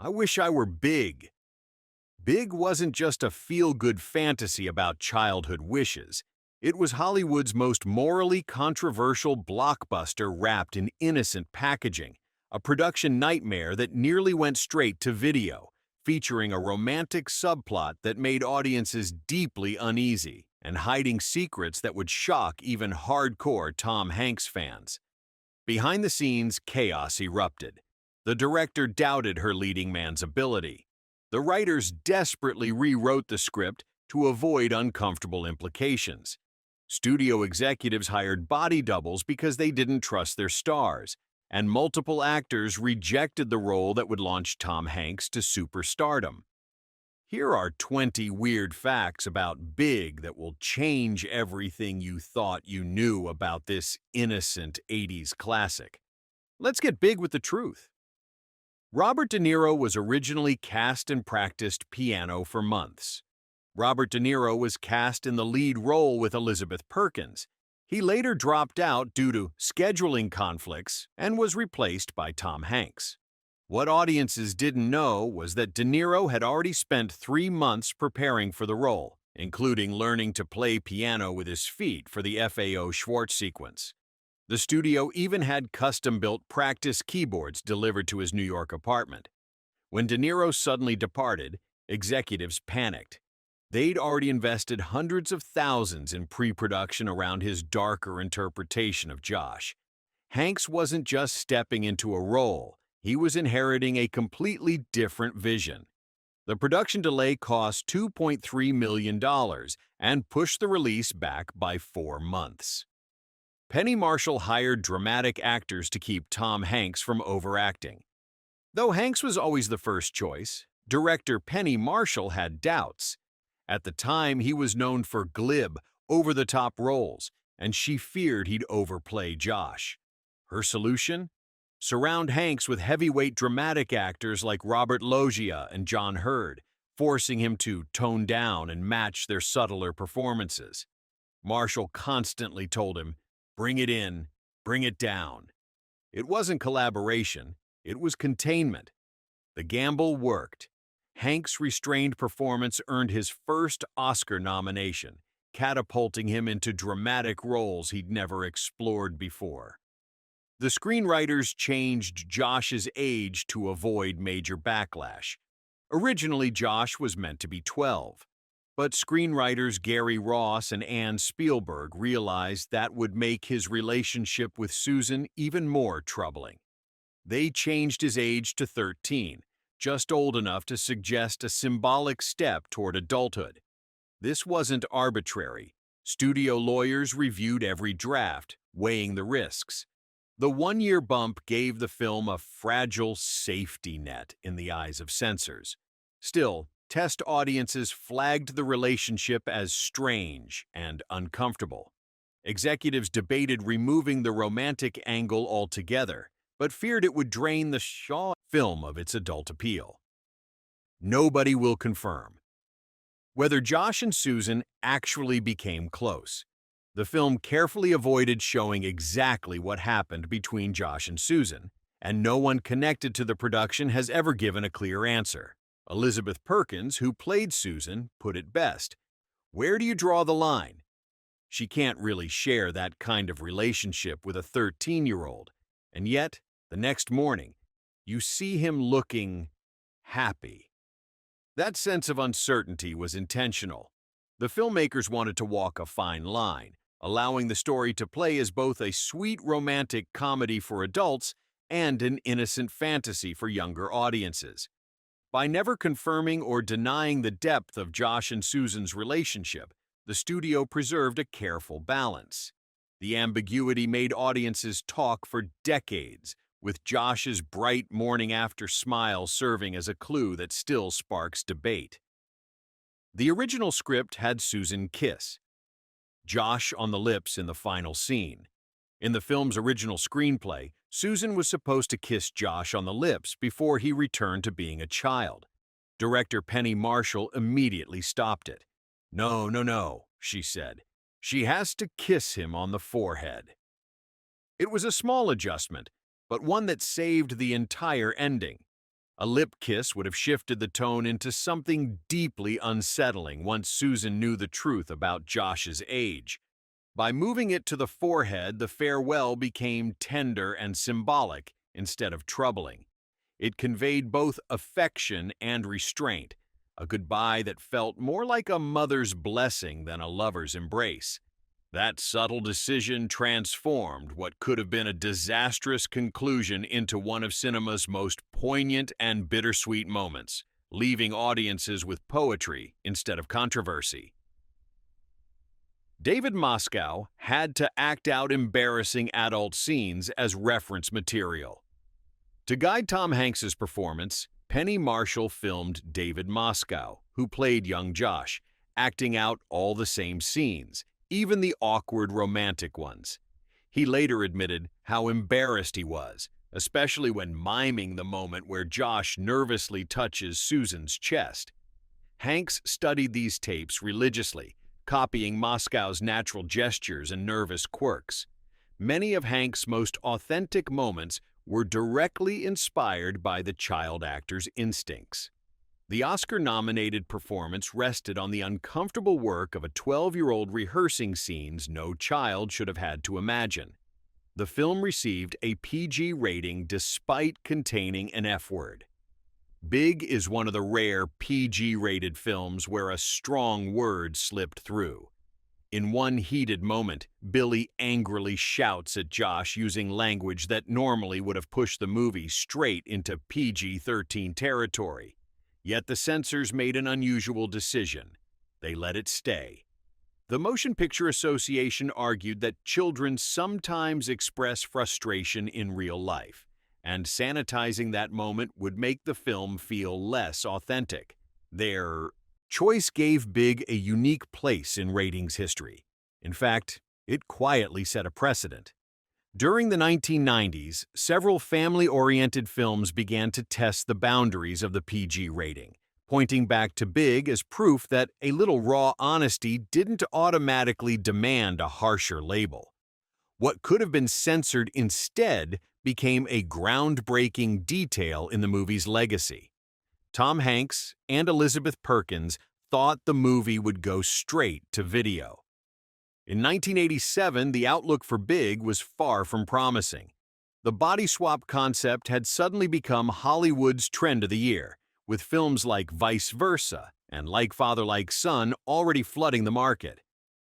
I wish I were big. Big wasn't just a feel-good fantasy about childhood wishes. It was Hollywood's most morally controversial blockbuster wrapped in innocent packaging, a production nightmare that nearly went straight to video, featuring a romantic subplot that made audiences deeply uneasy and hiding secrets that would shock even hardcore Tom Hanks fans. Behind the scenes, chaos erupted. The director doubted her leading man's ability. The writers desperately rewrote the script to avoid uncomfortable implications. Studio executives hired body doubles because they didn't trust their stars, and multiple actors rejected the role that would launch Tom Hanks to superstardom. Here are 20 weird facts about Big that will change everything you thought you knew about this innocent 80s classic. Let's get big with the truth. Robert De Niro was originally cast and practiced piano for months. Robert De Niro was cast in the lead role with Elizabeth Perkins. He later dropped out due to scheduling conflicts and was replaced by Tom Hanks. What audiences didn't know was that De Niro had already spent 3 months preparing for the role, including learning to play piano with his feet for the FAO Schwartz sequence. The studio even had custom-built practice keyboards delivered to his New York apartment. When De Niro suddenly departed, executives panicked. They'd already invested hundreds of thousands in pre-production around his darker interpretation of Josh. Hanks wasn't just stepping into a role, he was inheriting a completely different vision. The production delay cost $2.3 million and pushed the release back by 4 months. Penny Marshall hired dramatic actors to keep Tom Hanks from overacting. Though Hanks was always the first choice, director Penny Marshall had doubts. At the time, he was known for glib, over-the-top roles, and she feared he'd overplay Josh. Her solution? Surround Hanks with heavyweight dramatic actors like Robert Loggia and John Hurd, forcing him to tone down and match their subtler performances. Marshall constantly told him, "Bring it in, bring it down." It wasn't collaboration, it was containment. The gamble worked. Hanks' restrained performance earned his first Oscar nomination, catapulting him into dramatic roles he'd never explored before. The screenwriters changed Josh's age to avoid major backlash. Originally, Josh was meant to be 12, but screenwriters Gary Ross and Ann Spielberg realized that would make his relationship with Susan even more troubling. They changed his age to 13, just old enough to suggest a symbolic step toward adulthood. This wasn't arbitrary. Studio lawyers reviewed every draft, weighing the risks. The 1-year bump gave the film a fragile safety net in the eyes of censors. Still, test audiences flagged the relationship as strange and uncomfortable. Executives debated removing the romantic angle altogether, but feared it would drain the Shaw film of its adult appeal. Nobody will confirm whether Josh and Susan actually became close. The film carefully avoided showing exactly what happened between Josh and Susan, and no one connected to the production has ever given a clear answer. Elizabeth Perkins, who played Susan, put it best. Where do you draw the line? She can't really share that kind of relationship with a 13-year-old, and yet, the next morning, you see him looking happy. That sense of uncertainty was intentional. The filmmakers wanted to walk a fine line, allowing the story to play as both a sweet romantic comedy for adults and an innocent fantasy for younger audiences. By never confirming or denying the depth of Josh and Susan's relationship, the studio preserved a careful balance. The ambiguity made audiences talk for decades, with Josh's bright morning-after smile serving as a clue that still sparks debate. The original script had Susan kiss Josh on the lips in the final scene. In the film's original screenplay, Susan was supposed to kiss Josh on the lips before he returned to being a child. Director Penny Marshall immediately stopped it. "No, no, no," she said. "She has to kiss him on the forehead." It was a small adjustment, but one that saved the entire ending. A lip kiss would have shifted the tone into something deeply unsettling once Susan knew the truth about Josh's age. By moving it to the forehead, the farewell became tender and symbolic instead of troubling. It conveyed both affection and restraint, a goodbye that felt more like a mother's blessing than a lover's embrace. That subtle decision transformed what could have been a disastrous conclusion into one of cinema's most poignant and bittersweet moments, leaving audiences with poetry instead of controversy. David Moscow had to act out embarrassing adult scenes as reference material. To guide Tom Hanks's performance, Penny Marshall filmed David Moscow, who played young Josh, acting out all the same scenes, even the awkward romantic ones. He later admitted how embarrassed he was, especially when miming the moment where Josh nervously touches Susan's chest. Hanks studied these tapes religiously, copying Moscow's natural gestures and nervous quirks. Many of Hanks' most authentic moments were directly inspired by the child actor's instincts. The Oscar-nominated performance rested on the uncomfortable work of a 12-year-old rehearsing scenes no child should have had to imagine. The film received a PG rating despite containing an F-word. Big is one of the rare PG-rated films where a strong word slipped through. In one heated moment, Billy angrily shouts at Josh using language that normally would have pushed the movie straight into PG-13 territory. Yet the censors made an unusual decision. They let it stay. The Motion Picture Association argued that children sometimes express frustration in real life, and sanitizing that moment would make the film feel less authentic. Their choice gave Big a unique place in ratings history. In fact, it quietly set a precedent. During the 1990s, several family-oriented films began to test the boundaries of the PG rating, pointing back to Big as proof that a little raw honesty didn't automatically demand a harsher label. What could have been censored instead became a groundbreaking detail in the movie's legacy. Tom Hanks and Elizabeth Perkins thought the movie would go straight to video. In 1987, the outlook for Big was far from promising. The body swap concept had suddenly become Hollywood's trend of the year, with films like Vice Versa and Like Father Like Son already flooding the market.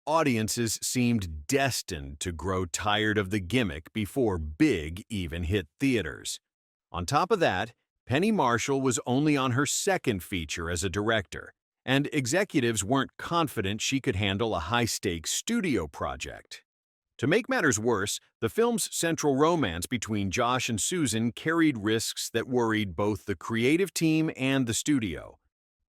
Audiences seemed destined to grow tired of the gimmick before Big even hit theaters. On top of that, Penny Marshall was only on her second feature as a director, and executives weren't confident she could handle a high-stakes studio project. To make matters worse, the film's central romance between Josh and Susan carried risks that worried both the creative team and the studio.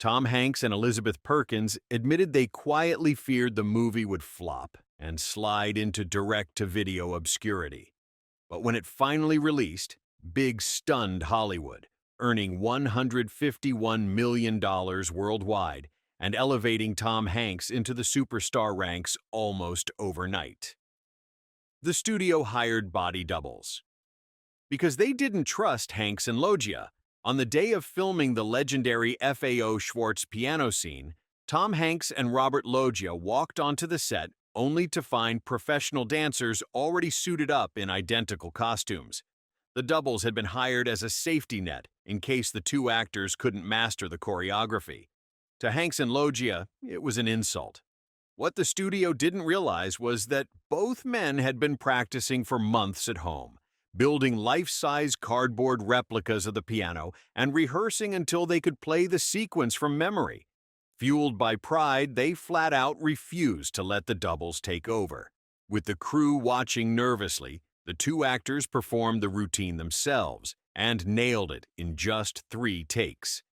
Tom Hanks and Elizabeth Perkins admitted they quietly feared the movie would flop and slide into direct-to-video obscurity. But when it finally released, Big stunned Hollywood, earning $151 million worldwide and elevating Tom Hanks into the superstar ranks almost overnight. The studio hired body doubles. Because they didn't trust Hanks and Loggia, on the day of filming the legendary FAO Schwarz piano scene, Tom Hanks and Robert Loggia walked onto the set only to find professional dancers already suited up in identical costumes. The doubles had been hired as a safety net in case the two actors couldn't master the choreography. To Hanks and Loggia, it was an insult. What the studio didn't realize was that both men had been practicing for months at home, building life-size cardboard replicas of the piano and rehearsing until they could play the sequence from memory. Fueled by pride, they flat out refused to let the doubles take over. With the crew watching nervously, the two actors performed the routine themselves and nailed it in just 3 takes.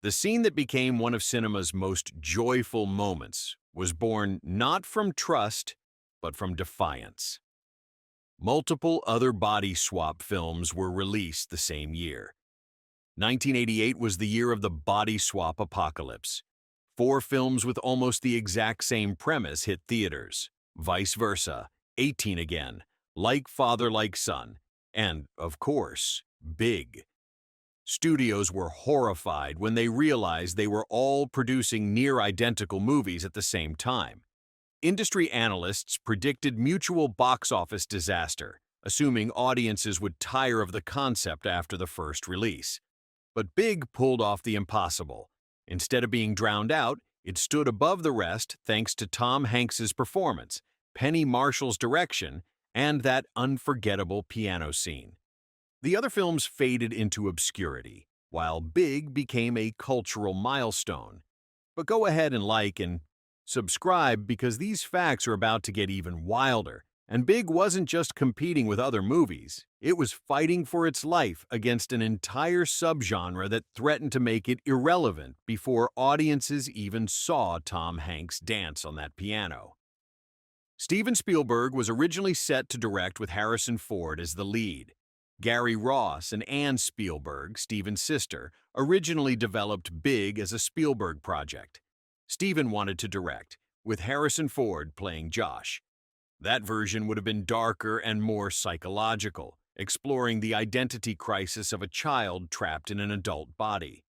The scene that became one of cinema's most joyful moments was born not from trust, but from defiance. Multiple other body swap films were released the same year. 1988 was the year of the body swap apocalypse. 4 films with almost the exact same premise hit theaters: Vice Versa, 18 Again, Like Father Like Son, and, of course, Big. Studios were horrified when they realized they were all producing near-identical movies at the same time. Industry analysts predicted mutual box office disaster, assuming audiences would tire of the concept after the first release. But Big pulled off the impossible. Instead of being drowned out, it stood above the rest thanks to Tom Hanks's performance, Penny Marshall's direction, and that unforgettable piano scene. The other films faded into obscurity, while Big became a cultural milestone. But go ahead and like and subscribe because these facts are about to get even wilder. And Big wasn't just competing with other movies, it was fighting for its life against an entire subgenre that threatened to make it irrelevant before audiences even saw Tom Hanks dance on that piano. Steven Spielberg was originally set to direct with Harrison Ford as the lead. Gary Ross and Ann Spielberg, Steven's sister, originally developed Big as a Spielberg project. Steven wanted to direct, with Harrison Ford playing Josh. That version would have been darker and more psychological, exploring the identity crisis of a child trapped in an adult body.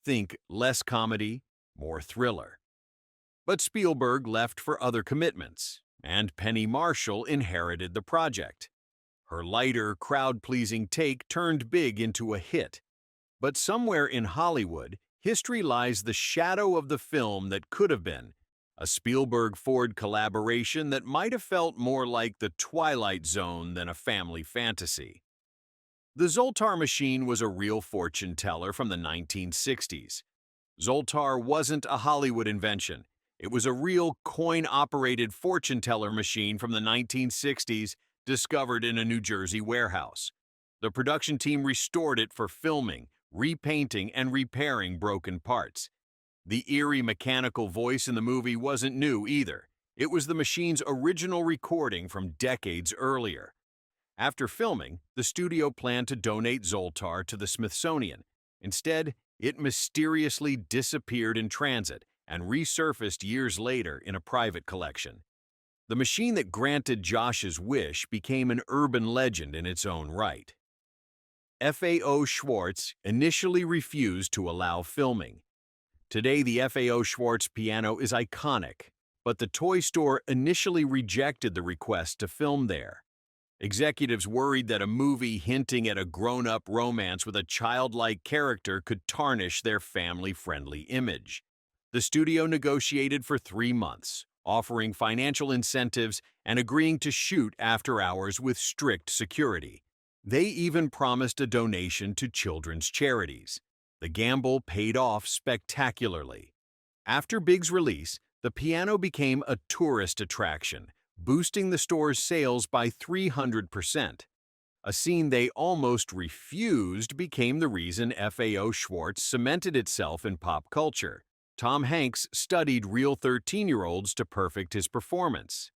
Think less comedy, more thriller. But Spielberg left for other commitments, and Penny Marshall inherited the project. Her lighter, crowd-pleasing take turned Big into a hit. But somewhere in Hollywood, history lies the shadow of the film that could have been, a Spielberg-Ford collaboration that might have felt more like The Twilight Zone than a family fantasy. The Zoltar machine was a real fortune teller from the 1960s. Zoltar wasn't a Hollywood invention. It was a real coin-operated fortune teller machine from the 1960s discovered in a New Jersey warehouse. The production team restored it for filming, repainting, and repairing broken parts. The eerie mechanical voice in the movie wasn't new either. It was the machine's original recording from decades earlier. After filming, the studio planned to donate Zoltar to the Smithsonian. Instead, it mysteriously disappeared in transit and resurfaced years later in a private collection. The machine that granted Josh's wish became an urban legend in its own right. FAO Schwarz initially refused to allow filming. Today, the FAO Schwarz piano is iconic, but the toy store initially rejected the request to film there. Executives worried that a movie hinting at a grown-up romance with a childlike character could tarnish their family-friendly image. The studio negotiated for 3 months, offering financial incentives and agreeing to shoot after hours with strict security. They even promised a donation to children's charities. The gamble paid off spectacularly. After Big's release, the piano became a tourist attraction, boosting the store's sales by 300%. A scene they almost refused became the reason FAO Schwarz cemented itself in pop culture. Tom Hanks studied real 13-year-olds to perfect his performance.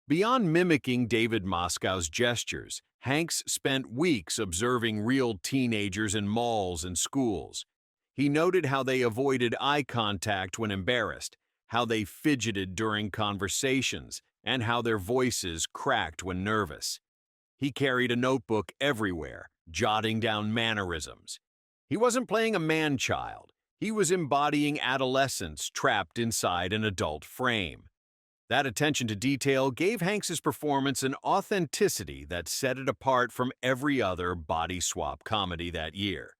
Beyond mimicking David Moscow's gestures, Hanks spent weeks observing real teenagers in malls and schools. He noted how they avoided eye contact when embarrassed, how they fidgeted during conversations, and how their voices cracked when nervous. He carried a notebook everywhere, jotting down mannerisms. He wasn't playing a man-child. He was embodying adolescence trapped inside an adult frame. That attention to detail gave Hanks's performance an authenticity that set it apart from every other body swap comedy that year.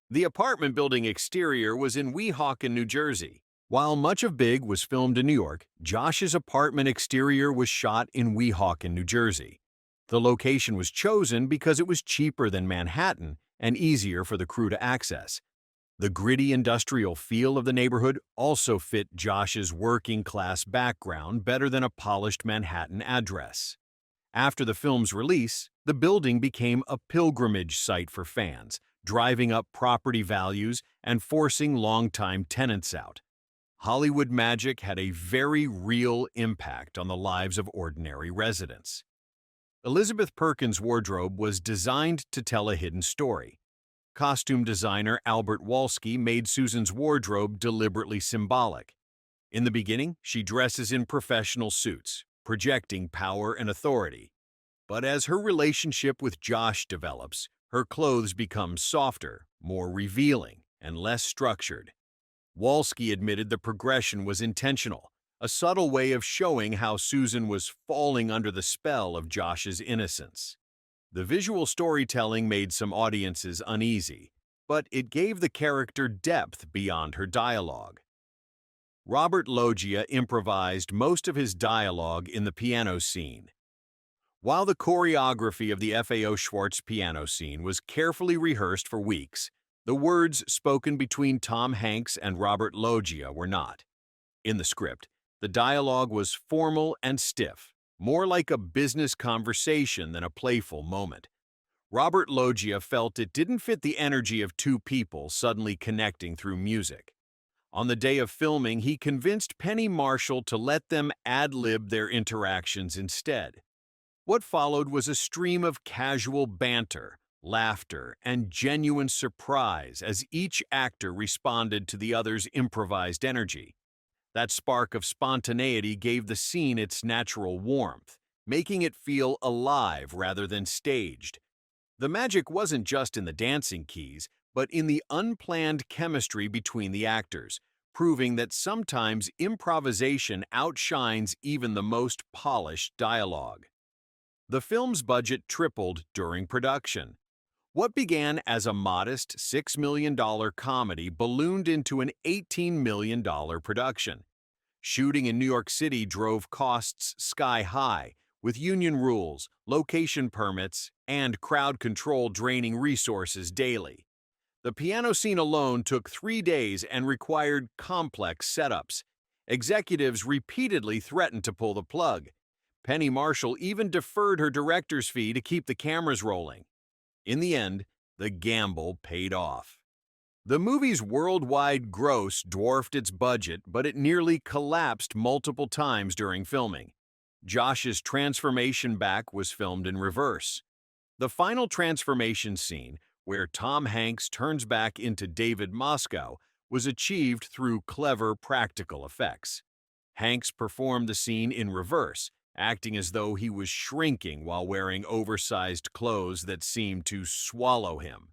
The apartment building exterior was in Weehawken, New Jersey. While much of Big was filmed in New York, Josh's apartment exterior was shot in Weehawken, New Jersey. The location was chosen because it was cheaper than Manhattan and easier for the crew to access. The gritty industrial feel of the neighborhood also fit Josh's working-class background better than a polished Manhattan address. After the film's release, the building became a pilgrimage site for fans, driving up property values and forcing longtime tenants out. Hollywood magic had a very real impact on the lives of ordinary residents. Elizabeth Perkins' wardrobe was designed to tell a hidden story. Costume designer Albert Wolski made Susan's wardrobe deliberately symbolic. In the beginning, she dresses in professional suits, projecting power and authority. But as her relationship with Josh develops, her clothes become softer, more revealing, and less structured. Wolski admitted the progression was intentional, a subtle way of showing how Susan was falling under the spell of Josh's innocence. The visual storytelling made some audiences uneasy, but it gave the character depth beyond her dialogue. Robert Loggia improvised most of his dialogue in the piano scene. While the choreography of the FAO Schwarz piano scene was carefully rehearsed for weeks, the words spoken between Tom Hanks and Robert Loggia were not. In the script, the dialogue was formal and stiff, more like a business conversation than a playful moment. Robert Loggia felt it didn't fit the energy of two people suddenly connecting through music. On the day of filming, he convinced Penny Marshall to let them ad-lib their interactions instead. What followed was a stream of casual banter, laughter, and genuine surprise as each actor responded to the other's improvised energy. That spark of spontaneity gave the scene its natural warmth, making it feel alive rather than staged. The magic wasn't just in the dancing keys, but in the unplanned chemistry between the actors, proving that sometimes improvisation outshines even the most polished dialogue. The film's budget tripled during production. What began as a modest $6 million comedy ballooned into an $18 million production. Shooting in New York City drove costs sky high, with union rules, location permits, and crowd control draining resources daily. The piano scene alone took 3 days and required complex setups. Executives repeatedly threatened to pull the plug. Penny Marshall even deferred her director's fee to keep the cameras rolling. In the end, the gamble paid off. The movie's worldwide gross dwarfed its budget, but it nearly collapsed multiple times during filming. Josh's transformation back was filmed in reverse. The final transformation scene, where Tom Hanks turns back into David Moscow, was achieved through clever practical effects. Hanks performed the scene in reverse, acting as though he was shrinking while wearing oversized clothes that seemed to swallow him.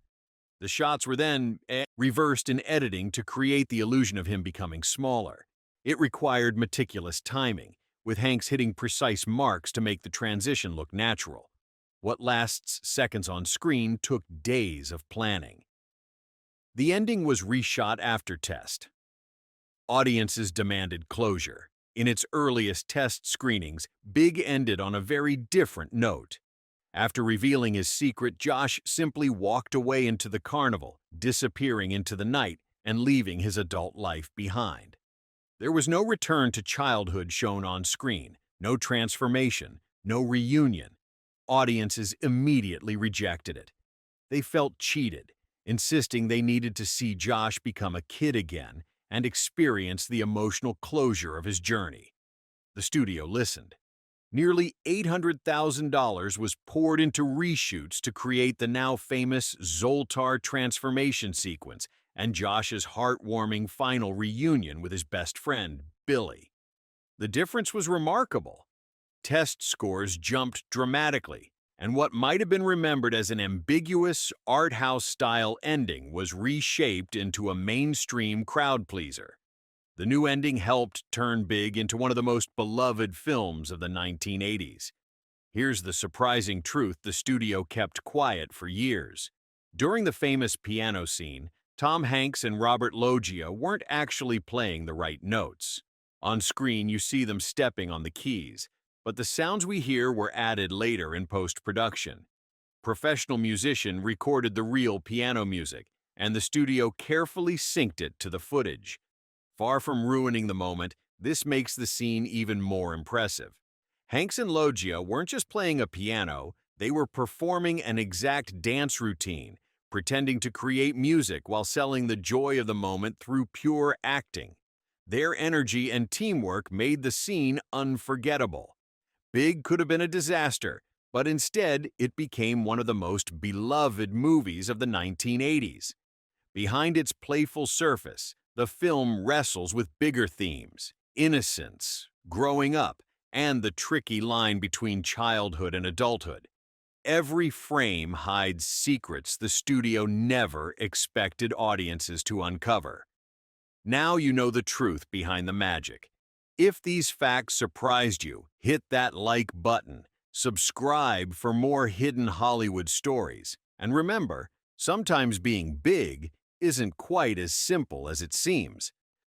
The shots were then reversed in editing to create the illusion of him becoming smaller. It required meticulous timing, with Hanks hitting precise marks to make the transition look natural. What lasts seconds on screen took days of planning. The ending was reshot after test. Audiences demanded closure. In its earliest test screenings, Big ended on a very different note. After revealing his secret, Josh simply walked away into the carnival, disappearing into the night and leaving his adult life behind. There was no return to childhood shown on screen, no transformation, no reunion. Audiences immediately rejected it. They felt cheated, insisting they needed to see Josh become a kid again and experience the emotional closure of his journey. The studio listened. Nearly $800,000 was poured into reshoots to create the now famous Zoltar transformation sequence and Josh's heartwarming final reunion with his best friend, Billy. The difference was remarkable. Test scores jumped dramatically, and what might have been remembered as an ambiguous, art house-style ending was reshaped into a mainstream crowd-pleaser. The new ending helped turn Big into one of the most beloved films of the 1980s. Here's the surprising truth the studio kept quiet for years. During the famous piano scene, Tom Hanks and Robert Loggia weren't actually playing the right notes. On screen, you see them stepping on the keys, but the sounds we hear were added later in post-production. Professional musician recorded the real piano music, and the studio carefully synced it to the footage. Far from ruining the moment, this makes the scene even more impressive. Hanks and Loggia weren't just playing a piano, they were performing an exact dance routine, pretending to create music while selling the joy of the moment through pure acting. Their energy and teamwork made the scene unforgettable. Big could have been a disaster, but instead it became one of the most beloved movies of the 1980s. Behind its playful surface, the film wrestles with bigger themes: innocence, growing up, and the tricky line between childhood and adulthood. Every frame hides secrets the studio never expected audiences to uncover. Now you know the truth behind the magic. If these facts surprised you, hit that like button, subscribe for more hidden Hollywood stories, and remember, sometimes being big isn't quite as simple as it seems.